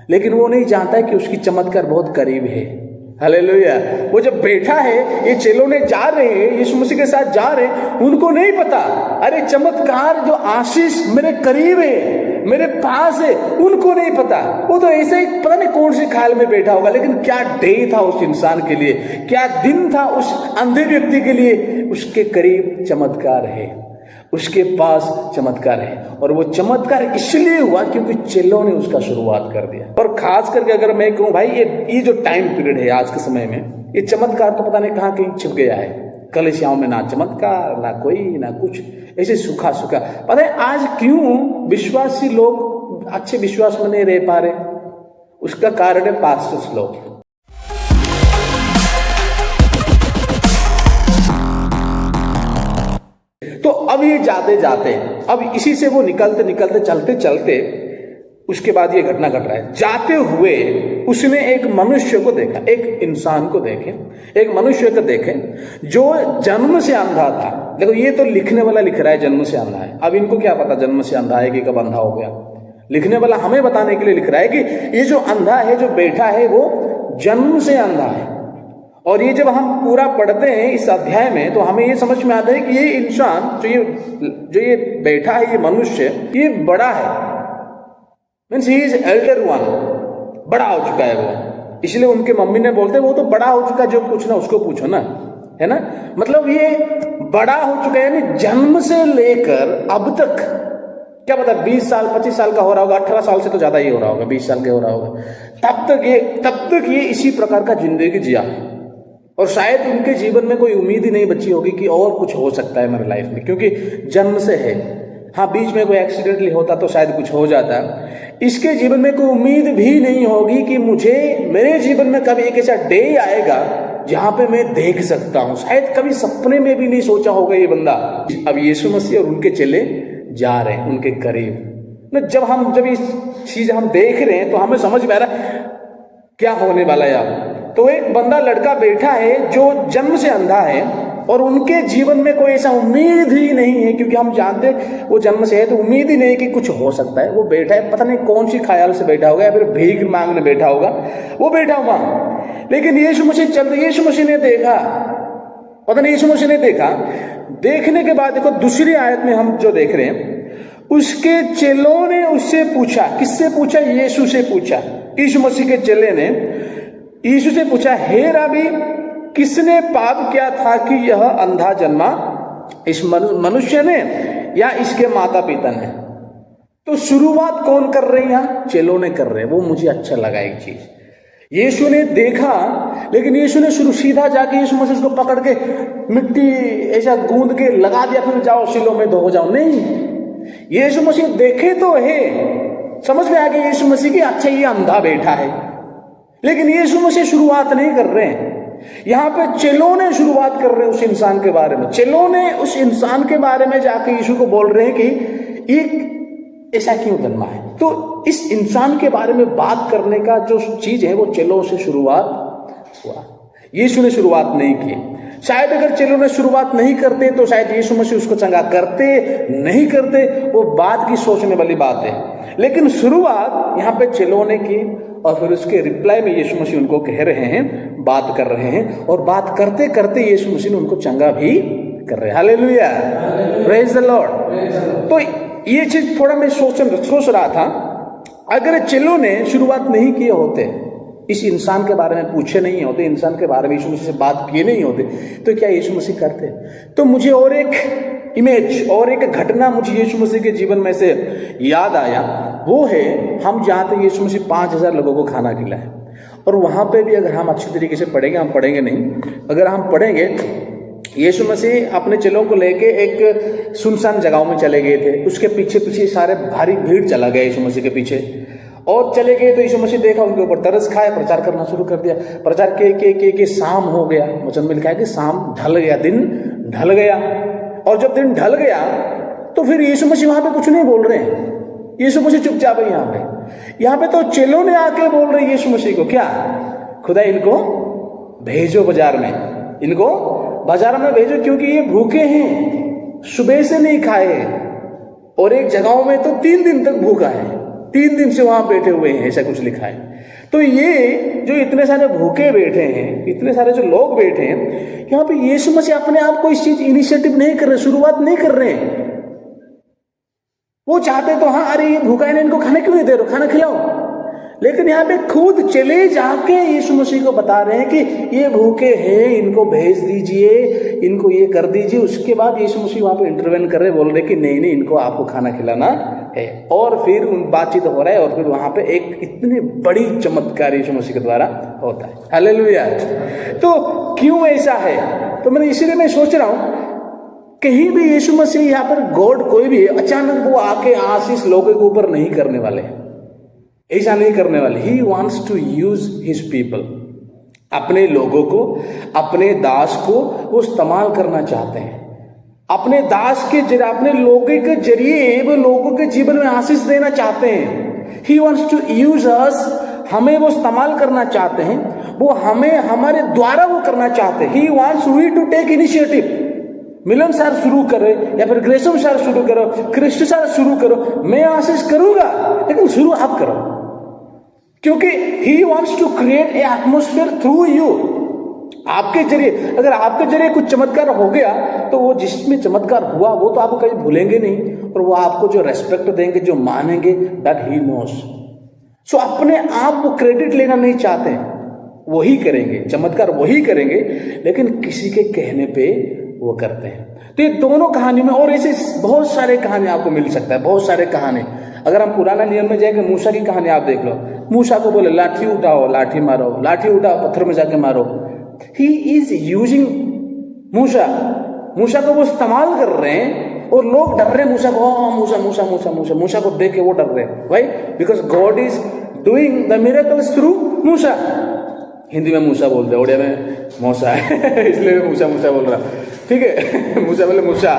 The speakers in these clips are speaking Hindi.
लेकिन वो नहीं जानता है कि उसकी चमत्कार बहुत करीब है। हालेलुया। वो जब बैठा है, ये चेलों ने जा रहे हैं, यीशु मसीह के साथ जा रहे हैं, उनको नहीं पता अरे चमत्कार जो आशीष मेरे करीब है, मेरे पास है, उनको नहीं पता। वो तो ऐसे ही पता नहीं कौन से ख्याल में बैठा होगा, लेकिन क्या डे था उस इंसान के लिए, क्या दिन था उस अंधे व्यक्ति के लिए। उसके करीब चमत्कार है, उसके पास चमत्कार है, और वो चमत्कार इसलिए हुआ क्योंकि चेलों ने उसका शुरुआत कर दिया। और खास करके अगर मैं कहूं भाई, ये जो टाइम पीरियड है आज के समय में, ये चमत्कार तो पता नहीं कहाँ कहीं छिप गया है। कलीसियाओं में ना चमत्कार, ना कोई, ना कुछ, ऐसे सूखा सूखा। पता है आज क्यों विश्वासी लोग अच्छे विश्वास में नहीं रह पा रहे? उसका कारण है पास्टर्स लोग। तो अब ये जाते जाते, अब इसी से वो निकलते निकलते चलते चलते उसके बाद ये घटना घट रहा है। जाते हुए उसने एक मनुष्य को देखा, एक इंसान को देखे, एक मनुष्य को देखे जो जन्म से अंधा था। देखो ये तो लिखने वाला लिख रहा है जन्म से अंधा है। अब इनको क्या पता जन्म से अंधा है कि कब अंधा हो गया। लिखने वाला हमें बताने के लिए लिख रहा है कि ये जो अंधा है, जो बैठा है, वो जन्म से अंधा है। और ये जब हम पूरा पढ़ते हैं इस अध्याय में, तो हमें ये समझ में आता है कि ये इंसान जो ये बैठा है, ये मनुष्य, ये बड़ा है, means he is Elder one, बड़ा हो चुका है वो। इसलिए उनके मम्मी ने बोलते वो तो बड़ा हो चुका, जो पूछना उसको पूछो ना, है ना। मतलब ये बड़ा हो चुका है, यानी जन्म से लेकर अब तक, क्या पता 20 साल 25 साल का हो रहा होगा, 18 साल से तो ज्यादा ही हो रहा होगा, 20 साल के हो रहा होगा, तब तक ये इसी प्रकार का जिंदगी जिया। और शायद उनके जीवन में कोई उम्मीद ही नहीं बची होगी कि और कुछ हो सकता है मेरे लाइफ में, क्योंकि जन्म से है। हाँ, बीच में कोई एक्सीडेंटली होता तो शायद कुछ हो जाता। इसके जीवन में कोई उम्मीद भी नहीं होगी कि मेरे जीवन में कभी एक ऐसा डे आएगा जहां पे मैं देख सकता हूं। शायद कभी सपने में भी नहीं सोचा होगा ये बंदा। अब यीशु मसीह और उनके चेले जा रहे हैं उनके करीब। जब इस चीज हम देख रहे हैं तो हमें समझ में आ रहा है क्या होने वाला है। अब तो एक बंदा, लड़का बैठा है जो जन्म से अंधा है, और उनके जीवन में कोई ऐसा उम्मीद ही नहीं है, क्योंकि हम जानते वो जन्म से है तो उम्मीद ही नहीं कि कुछ हो सकता है। वो बैठा है, पता नहीं कौन सी ख्याल से बैठा होगा, या फिर भीख मांगने बैठा होगा, वो बैठा हुआ। लेकिन यीशु मसीह ने देखा, पता नहीं यीशु मसीह ने देखा। देखने के बाद देखो दूसरी आयत में हम जो देख रहे हैं, उसके चेलों ने उससे पूछा। किससे पूछा? यीशु से पूछा। यीशु मसीह के चेले ने यीशु से पूछा, हे राबी, किसने पाप किया था कि यह अंधा जन्मा, इस मनुष्य ने या इसके माता पिता ने? तो शुरुआत कौन कर रहे हैं? यहाँ चेलों ने कर रहे हैं। वो मुझे अच्छा लगा एक चीज। यीशु ने देखा, लेकिन यीशु ने सीधा जाके यीशु मसीह को पकड़ के मिट्टी ऐसा गूंद के लगा दिया, फिर जाओ सिलों में धो जाओ। नहीं, यीशु मसीह देखे तो है, समझ में आ गया यीशु मसीह की अच्छा ये अंधा बैठा है, लेकिन यीशु मसीह शुरुआत नहीं कर रहे हैं। यहां पे चेलों ने शुरुआत कर रहे हैं उस इंसान के बारे में। चेलों ने उस इंसान के बारे में जाके यीशु को बोल रहे हैं कि एक ऐसा क्यों जन्मा है। तो इस इंसान के बारे में बात करने का जो चीज है वो चेलों से शुरुआत हुआ, यीशु ने शुरुआत नहीं की। शायद अगर चेलों ने शुरुआत नहीं करते तो शायद यीशु मसीह उसको चंगा करते, नहीं करते, वो बात की सोचने वाली बात है। लेकिन शुरुआत यहाँ पे चेलों ने की, और फिर उसके रिप्लाई में यीशु मसीह उनको कह रहे हैं, बात कर रहे हैं, और बात करते करते यीशु मसीह ने उनको चंगा भी कर रहे हैं। Hallelujah, praise the Lord. तो ये चीज थोड़ा मैं सोच रहा था, अगर चेलों ने शुरुआत नहीं किए होते, इस इंसान के बारे में पूछे नहीं होते, इंसान के बारे में यीशु मसीह से बात किए नहीं होते, तो क्या यीशु मसीह करते? तो मुझे और एक इमेज और एक घटना मुझे यीशु मसीह के जीवन में से याद आया। वो है, हम जहाँ पे यीशु मसीह 5000 लोगों को खाना खिलाए, और वहाँ पे भी अगर हम अच्छी तरीके से पढ़ेंगे, हम पढ़ेंगे नहीं, अगर हम पढ़ेंगे, यीशु मसीह अपने चेलों को लेके एक सुनसान जगहों में चले गए थे। उसके पीछे पीछे सारे भारी भीड़ चला गया यीशु मसीह के पीछे, और चले गए तो यीशु मसीह देखा, उनके ऊपर तरस खाया, प्रचार करना शुरू कर दिया। प्रचार के शाम हो गया, वचन में लिखा है कि शाम ढल गया, दिन ढल गया। और जब दिन ढल गया तो फिर यीशु मसीह वहां पे कुछ नहीं बोल रहे हैं, यीशु मसीह चुपचाप है यहाँ पे तो चेलों ने आके बोल रहे यीशु मसीह को, क्या खुदा इनको भेजो बाजार में, इनको बाजार में भेजो, क्योंकि ये भूखे हैं, सुबह से नहीं खाए, और एक जगहों में तो 3 दिन तक भूखा है, 3 दिन से वहां बैठे हुए हैं, ऐसा कुछ लिखा है। तो ये जो इतने सारे भूखे बैठे हैं, इतने सारे जो लोग बैठे हैं, यहाँ पे यीशु मसीह अपने आप को इस चीज इनिशिएटिव नहीं कर रहे, शुरुआत नहीं कर रहे हैं। वो चाहते तो हाँ, अरे ये भूखा है, इनको खाने क्यों नहीं दे रहे, खाना खिलाओ। लेकिन यहाँ पे खुद चले जाके यीशु मसीह को बता रहे हैं कि ये भूखे हैं, इनको भेज दीजिए, इनको ये कर दीजिए। उसके बाद यीशु मसीह वहां पे इंटरवेन कर रहे, बोल रहे कि नहीं नहीं, इनको आपको खाना खिलाना है। और फिर बातचीत हो रहा है, और फिर वहां पे एक इतनी बड़ी चमत्कार यीशु मसीह के द्वारा होता है। हालेलुया। तो क्यों ऐसा है? तो मैंने इसीलिए मैं सोच रहा हूं, कहीं भी यीशु मसीह यहाँ पर गॉड कोई भी अचानक वो आके आशीष लोगों के ऊपर नहीं करने वाले, ऐसा नहीं करने वाले। He wants to use his people, अपने लोगों को, अपने दास को वो इस्तेमाल करना चाहते हैं। अपने दास के जरिए, अपने लोगों के जरिए वो लोगों के जीवन में आशीष देना चाहते हैं। ही वॉन्ट्स टू यूज अस, हमें वो इस्तेमाल करना चाहते हैं, वो हमें हमारे द्वारा वो करना चाहते हैं। He wants we to take initiative. Milan sir शुरू करे या फिर ग्रेसम सर शुरू करो, क्रिस्ट सर शुरू करो, मैं आशीष करूंगा, लेकिन शुरू आप करो, क्योंकि he wants to create a atmosphere through you. आपके जरिए, अगर आपके जरिए कुछ चमत्कार हो गया तो वो जिसमें चमत्कार हुआ वो तो आपको कभी भूलेंगे नहीं, और वो आपको जो रेस्पेक्ट देंगे, जो मानेंगे, दैट ही नोस। सो अपने आप वो क्रेडिट लेना नहीं चाहते, वही करेंगे चमत्कार, वही करेंगे, लेकिन किसी के कहने पे वो करते हैं। तो ये दोनों कहानी में, और ऐसे बहुत सारे कहानी आपको मिल सकता है, बहुत सारे कहानी। अगर हम पुराना नियम में जाएंगे, मूसा की कहानी आप देख लो। मूसा को बोले लाठी उठाओ, लाठी मारो, लाठी उठाओ, पत्थर में जाके मारो। ही इज यूजिंग मूसा को वो इस्तेमाल कर रहे हैं, और लोग डर रहे हैं मूसा को, मूसा मूसा मूसा मूसा मूसा को देख के वो डर रहे हैं। Why? Because God is doing the miracles through Musa. Hindi में मूसा बोलते हैं, उड़िया में मौसा है इसलिए मैं मूसा मूसा बोल रहा, ठीक है। मूसा बोले मूसा।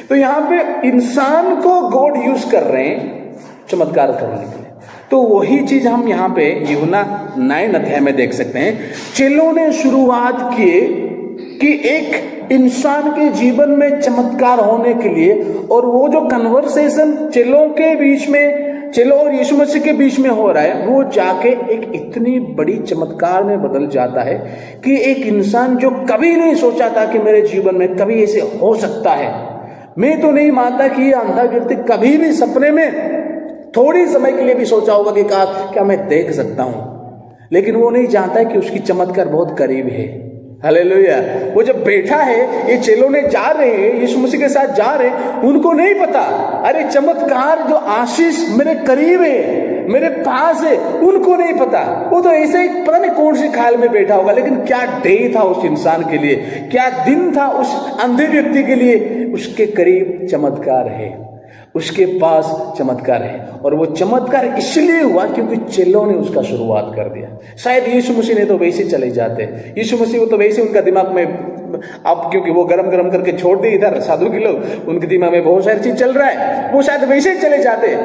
तो यहाँ पे इंसान को गॉड यूज कर रहे हैं चमत्कार करने के लिए। तो वही चीज हम यहाँ पे यूहन्ना 9 अध्याय में देख सकते हैं। चेलों ने शुरुआत किए कि एक इंसान के जीवन में चमत्कार होने के लिए, और वो जो कन्वर्सेशन चेलों के बीच में, चेलों और यीशु मसीह के बीच में हो रहा है, वो जाके एक इतनी बड़ी चमत्कार में बदल जाता है कि एक इंसान जो कभी नहीं सोचा था कि मेरे जीवन में कभी ऐसे हो सकता है। मैं तो नहीं मानता कि ये अंधा व्यक्ति कभी भी सपने में थोड़ी समय के लिए भी सोचा होगा कि क्या मैं देख सकता हूं, लेकिन वो नहीं जानता है कि उसकी चमत्कार बहुत करीब है। हालेलुया। वो जब बैठा है, ये चेलों ने जा रहे हैं, यीशु मसीह के साथ जा रहे हैं, उनको नहीं पता, अरे चमत्कार जो आशीष मेरे करीब है, मेरे पास है, उनको नहीं पता। वो तो ऐसे ही पता नहीं कौन सी ख्याल में बैठा होगा, लेकिन क्या डे था उस इंसान के लिए, क्या दिन था उस अंधे व्यक्ति के लिए। उसके करीब चमत्कार है, उसके पास चमत्कार है, और वो चमत्कार इसलिए हुआ क्योंकि चेलों ने उसका शुरुआत कर दिया। शायद यीशु मसीह ने तो वैसे चले जाते, यीशु मसीह वो तो वैसे उनका दिमाग में, अब क्योंकि वो गरम गरम करके छोड़ दी इधर साधु के लोग, उनके दिमाग में बहुत सारी चीज चल रहा है, वो शायद वैसे ही चले जाते।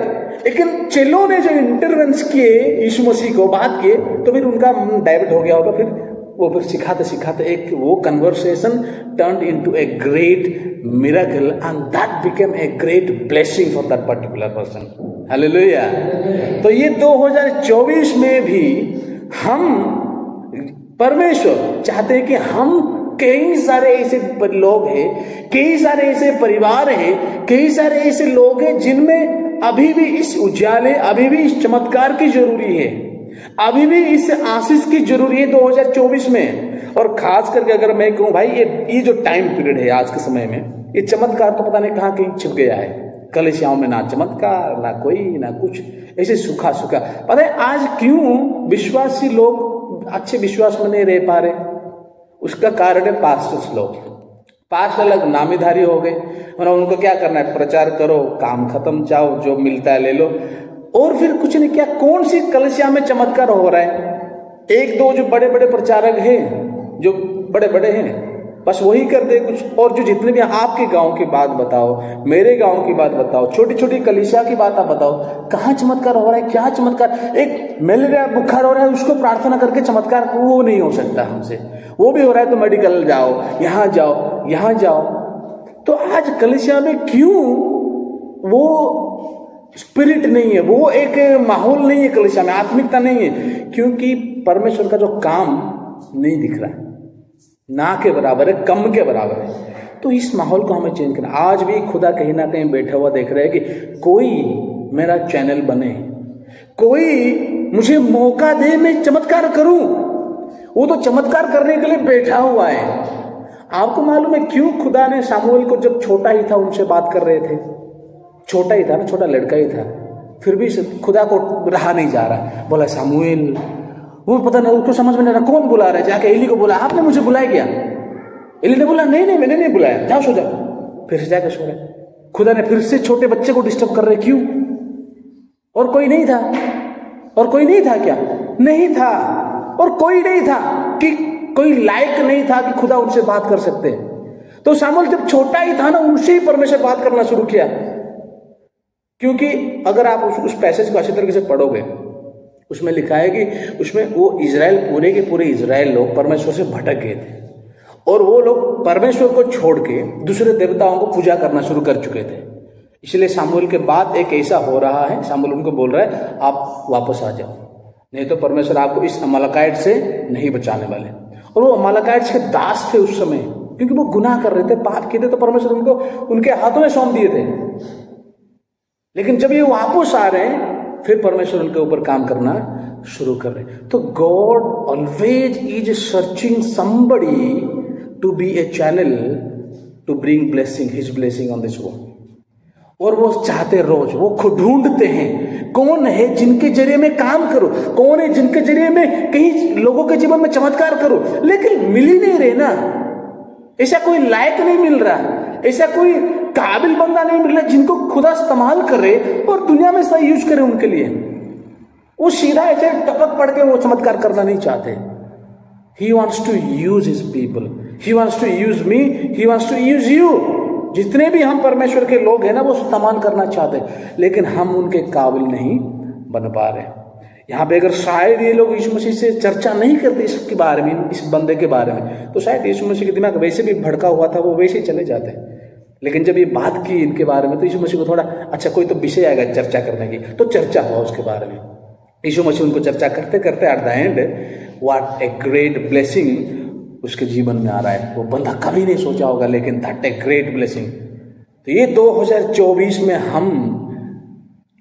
लेकिन चेलों ने जो इंटरवेंस किए यीशु मसीह को, बात किए, तो फिर उनका डाइवर्ट हो गया होगा। फिर सिखाते सिखाते एक वो conversation turned into a great miracle, and that became a great blessing for that particular person. Hallelujah. तो ये 2024 में भी हम, परमेश्वर चाहते हैं कि हम, कई सारे ऐसे लोग हैं, कई सारे ऐसे परिवार हैं, कई सारे ऐसे लोग हैं जिनमें अभी भी इस उजाले, अभी भी इस चमत्कार की जरूरी है, अभी भी इस आशीष की जरूरी है 2024 में। और खास करके अगर मैं कहूं भाई, ये जो टाइम पीरियड है आज के समय में, ये चमत्कार तो पता नहीं कहाँ कहीं छिप गया है। कलीसियाओं में ना चमत्कार, ना कोई, ना कुछ, ऐसे सूखा सूखा। पता है आज क्यों विश्वासी लोग अच्छे विश्वास में नहीं रह पा रहे? उसका कारण है पास्टर्स लोग। पास्टर अलग नामीधारी हो गए, मतलब उनको क्या करना है, प्रचार करो, काम खत्म, जाओ, जो मिलता है ले लो, और फिर कुछ नहीं। क्या कौन सी कलीसिया में चमत्कार हो रहा है? एक दो जो बड़े बड़े प्रचारक हैं, जो बड़े बड़े हैं, बस वही कर दे कुछ। और जो जितने भी, आपके गांव की बात बताओ, मेरे गांव की बात बताओ, छोटी छोटी कलीसिया की बात आप बताओ, कहाँ चमत्कार हो रहा है? क्या चमत्कार? एक मलेरिया बुखार हो रहा है, उसको प्रार्थना करके चमत्कार, वो नहीं हो सकता हमसे। वो भी हो रहा है तो मेडिकल जाओ, यहाँ जाओ, यहाँ जाओ। तो आज कलीसिया में क्यों वो स्पिरिट नहीं है, वो एक माहौल नहीं है कलीसिया में, आत्मिकता नहीं है, क्योंकि परमेश्वर का जो काम नहीं दिख रहा, ना के बराबर है, कम के बराबर है। तो इस माहौल को हमें चेंज करना। आज भी खुदा कहीं ना कहीं बैठा हुआ देख रहा है कि कोई मेरा चैनल बने, कोई मुझे मौका दे, मैं चमत्कार करूं। वो तो चमत्कार करने के लिए बैठा हुआ है। आपको मालूम है क्यों खुदा ने सामुएल को, जब छोटा ही था उनसे बात कर रहे थे, छोटा ही था ना, छोटा लड़का ही था, फिर भी खुदा को रहा नहीं जा रहा, बोला सामुएल, वो पता नहीं उसको समझ में नहीं रहा कौन बुला रहा है, जाके एली को बोला आपने मुझे बुलाया क्या? एली ने बोला नहीं मैंने नहीं बुलाया, जाओ सो जाओ। फिर से जाकर सो रहे। खुदा ने फिर से छोटे बच्चे को डिस्टर्ब कर रहे, क्यों? और कोई नहीं था, और कोई नहीं था क्या? नहीं था, और कोई नहीं था कि कोई लायक नहीं था कि खुदा उनसे बात कर सकते। तो सामुएल जब छोटा ही था ना, उनसे ही परमेश्वर बात करना शुरू किया। क्योंकि अगर आप उस पैसेज को अच्छी तरीके से पढ़ोगे, उसमें लिखा है कि उसमें वो इजराइल, पूरे के पूरे इजराइल लोग परमेश्वर से भटक गए थे, और वो लोग परमेश्वर को छोड़ के दूसरे देवताओं को पूजा करना शुरू कर चुके थे। इसलिए सामुएल के बाद एक ऐसा हो रहा है, सामुएल उनको बोल रहा है आप वापस आ जाओ, नहीं तो परमेश्वर आपको इस अमालेकाइट से नहीं बचाने वाले। और वो अमालेकाइट के दास थे उस समय, क्योंकि वो गुनाह कर रहे थे, पाप किए थे, तो परमेश्वर उनको उनके हाथों में सौंप दिए थे। लेकिन जब ये वापस आ रहे हैं, फिर परमेश्वर उनके ऊपर काम करना शुरू कर रहे हैं। तो God always is searching somebody to be a channel to bring blessing, his blessing on this world. और वो चाहते रोज, वो खुद ढूंढते हैं कौन है जिनके जरिए में काम करो, कौन है जिनके जरिए में कहीं लोगों के जीवन में चमत्कार करो, लेकिन मिल ही नहीं रहे ना। ऐसा कोई लायक नहीं मिल रहा, ऐसा कोई काबिल बंदा नहीं मिल रहा जिनको खुदा इस्तेमाल करे और दुनिया में सही यूज करे उनके लिए। वो सीधा ऐसे टपक पड़ के वो चमत्कार करना नहीं चाहते। He wants to use his people. He wants to use me. He wants to use you. जितने भी हम परमेश्वर के लोग हैं ना, वो इस्तेमाल करना चाहते हैं, लेकिन हम उनके काबिल नहीं बन पा रहे। यहाँ पे अगर शायद ये लोग यीशु मसीह से चर्चा नहीं करते इसके बारे में, इस बंदे के बारे में, तो शायद यीशु मसीह का दिमाग वैसे भी भड़का हुआ था, वो वैसे ही चले जाते। लेकिन जब ये बात की इनके बारे में, तो यीशु मसीह को थोड़ा अच्छा कोई तो विषय आएगा चर्चा करने की, तो चर्चा हुआ उसके बारे में। यीशु मसीह उनको चर्चा करते करते at the end what a great blessing उसके जीवन में आ रहा है। वो बंदा कभी नहीं सोचा होगा, लेकिन दैट ए ग्रेट ब्लेसिंग। तो ये 2024 में हम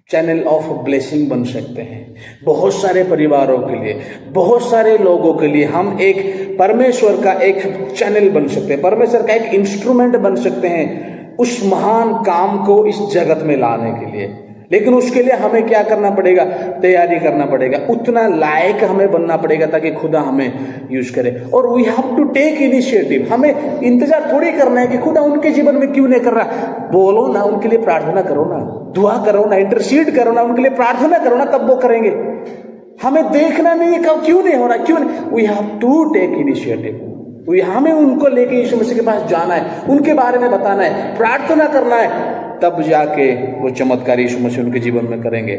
चैनल ऑफ ब्लेसिंग बन सकते हैं। बहुत सारे परिवारों के लिए, बहुत सारे लोगों के लिए हम एक परमेश्वर का एक चैनल बन सकते हैं, परमेश्वर का एक इंस्ट्रूमेंट बन सकते हैं उस महान काम को इस जगत में लाने के लिए। लेकिन उसके लिए हमें क्या करना पड़ेगा? तैयारी करना पड़ेगा, उतना लायक हमें बनना पड़ेगा ताकि खुदा हमें यूज करे। और we have to take initiative. हमें इंतजार थोड़ी करना है कि खुदा उनके जीवन में क्यों नहीं कर रहा। बोलो ना, उनके लिए प्रार्थना करो ना, दुआ करो ना, इंटरसीड करो ना, उनके लिए प्रार्थना करो ना, तब वो करेंगे। हमें देखना नहीं है कब क्यों नहीं हो रहा, क्यों नहीं। We have to take initiative. हमें उनको लेके यीशु मसीह के पास जाना है, उनके बारे में बताना है, प्रार्थना करना है, तब जाके वो चमत्कार यीशु मसीह उनके जीवन में करेंगे।